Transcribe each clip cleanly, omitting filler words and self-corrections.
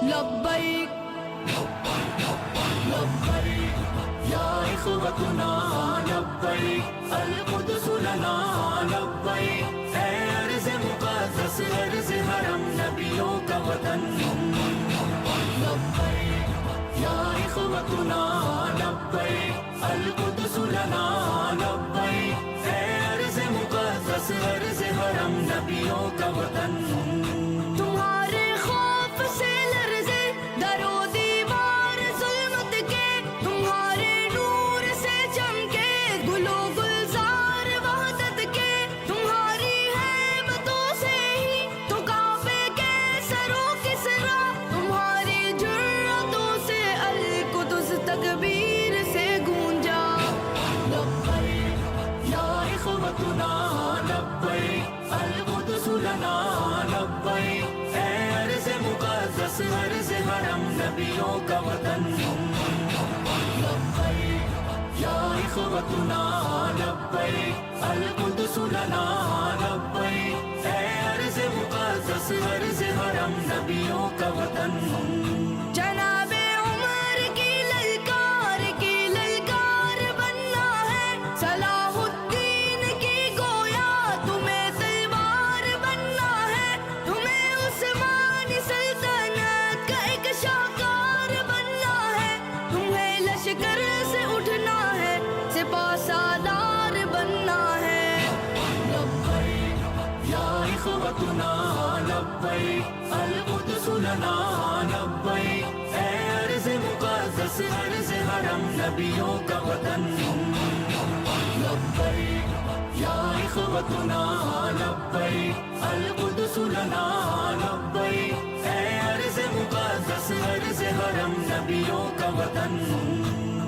لبیک لبیک یا اخوتنا لبیک القدس لنا لبیک اے ارض مقدس ارض حرم نبیوں کا وطن لبیک یا اخوتنا لبیک القدس لنا لبیک اے ارض مقدس ارض حرم نبیوں کا وطن تمہارے خوف سے لرزے در و دیوار ظلمت کے تمہارے نور سے چمکے گل و گلزار وحدت کے تمہاری ہیبتوں سے ہی تو کعبے کے سرو کسرا تمہاری جرأتوں سے القدس تکبیر سے گونجا لبیک یا اخوتنا لبیک القدس لنا لبیک اے ارض مقدس ارض حرم نبیوں کا وطن لبیک یا اخوتنا لبیک القدس لنا لبیک اے ارض مقدس ارض حرم نبیوں کا وطن جناب عمر کی للکار بننا ہے صلاح الدین کی گویا تمہیں تلوار بننا ہے تمہیں عثمانی سلطنت کا ایک شاہکار بننا ہے تمہیں لشکر سے اٹھنا ہے سپاہ سالار بننا ہے لبیک یا اخوتنا لبیک القدس لنا لبیک اے ارض مقدس ارض حرم نبیوں کا وطن لبیک یا اخوتنا لبیک القدس لنا لبیک اے ارض مقدس ارض حرم نبیوں کا وطن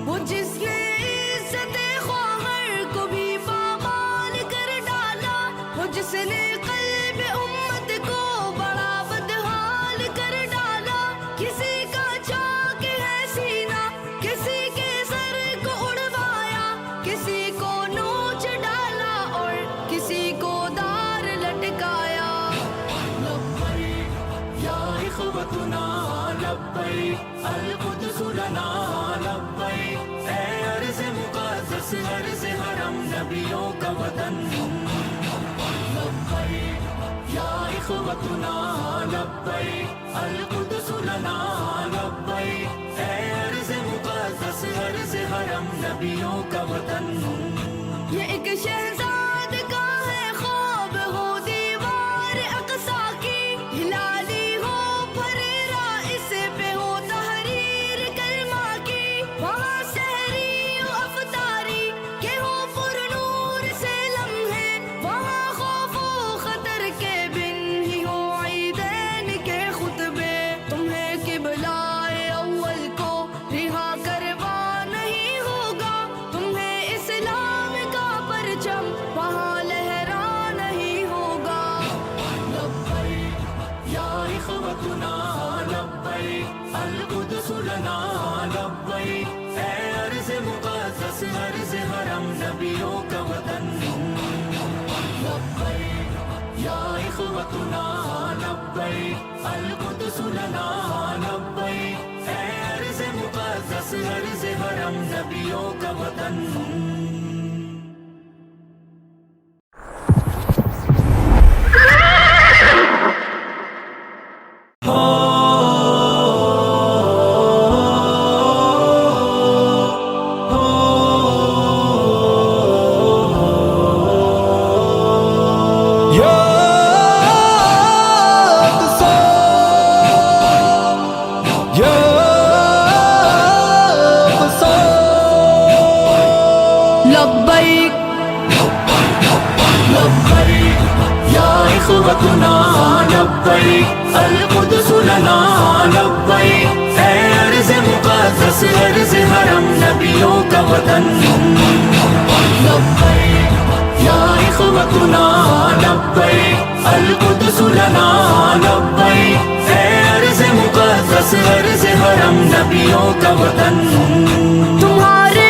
وہ جس نے عزت خواہر کو بھی پامال کر ڈالا وہ جس نے قلب امت کو بڑا بدحال کر ڈالا کسی کا چاک ہے سینہ کسی کے سر کو اڑوایا کسی کو نوچ ڈالا اور کسی کو دار لٹکایا لبیک یا اخوتنا لبیک القدس لنا لبیک اے ارض مقدس ارض حرم نبیوں کا وطن لبیک یا اخوتنا لبیک القدس لنا لبیک اے ارض مقدس ارض حرم نبیوں کا وطن یہ ایک شہزاد کا ہے خواب ہو دیوار اقصی کی ہلالی ہو پھریرا اس پہ ہو تحریر کلمہ کی وہاں سحری و افطاری کہ ہو پر نور سے لمحے وہاں خوف و خطر کے بن ہی ہو عیدین کے خطبے تمہیں قبلہ اول کو رہا کروا نہیں ہوگا تمہیں اسلام کا پرچم وہاں لہرا نہیں ہوگا لبیک یا اخوتنا لبیک القدس لنا لبیک اے ارض مقدس ارض حرم نبیوں کا وطن لبیک یا اخوتنا لبیک القدس لنا لبیک اے ارض مقدس ارض حرم نبیوں کا وطن لبیک لبیک یا اخوتنا لبیک القدس لنا لبیک اے ارض مقدس ارض حرم نبیوں کا وطن لبیک یا اخوتنا لبیک القدس لنا لبیک اے ارض مقدس ارض حرم نبیوں کا وطن تمہارے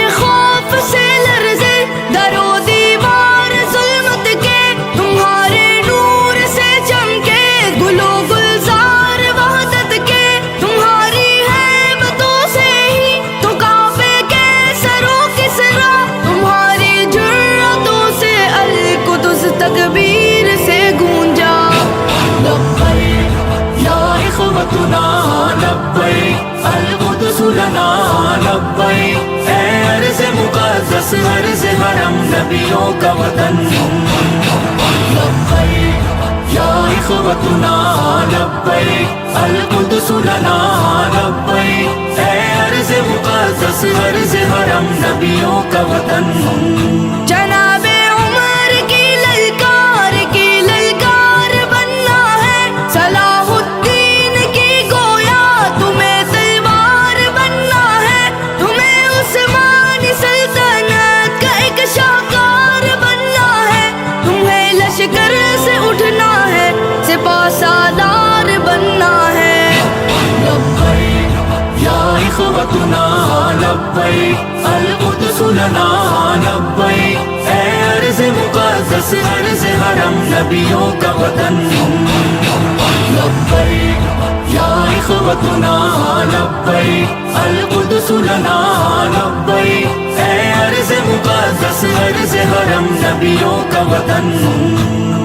إخوتنا لبيك القدس لنا لبيك اے ارض مقدس ارض حرم نبیوں کا وطن جناب عمر کی للکار بننا ہے صلاح الدین کی گویا تمہیں تلوار بننا ہے تمہیں عثمانی سلطنت کا ایک شاہکار بننا ہے تمہیں لشکر سے اٹھنا ہے سپاہ سالار بننا ہے لبیک یا اخوتنا لبیک القدس لنا لبیک اے ارض مقدس ارض حرم نبیوں کا وطن لبیک یا اخوتنا لبیک القدس لنا لبیک اے ارض مقدس ارض حرم نبیوں کا وطن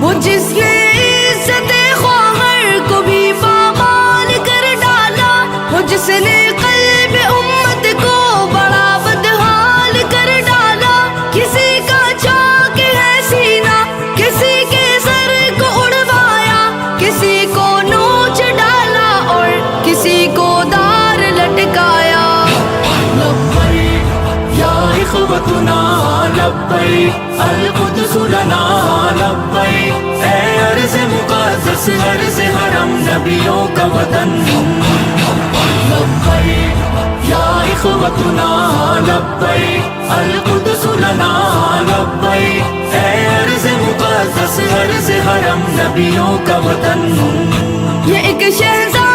وہ جس نے عزت خواہر کو بھی پامال کر ڈالا وہ جس نے قلب امت کو بڑا بدحال کر ڈالا کسی کا چاک ہے سینہ کسی کے سر کو اڑوایا کسی کو نوچ ڈالا اور کسی کو دار لٹکایا لبیک یا اخوتنا لبیک القدس لنا لبیک اے ارض مقدس ارض حرم نبیوں کا وطن لبیک یا اخوتنا لبیک القدس لنا لبیک اے ارض مقدس ارض حرم نبیوں کا وطن یہ ایک شہزادہ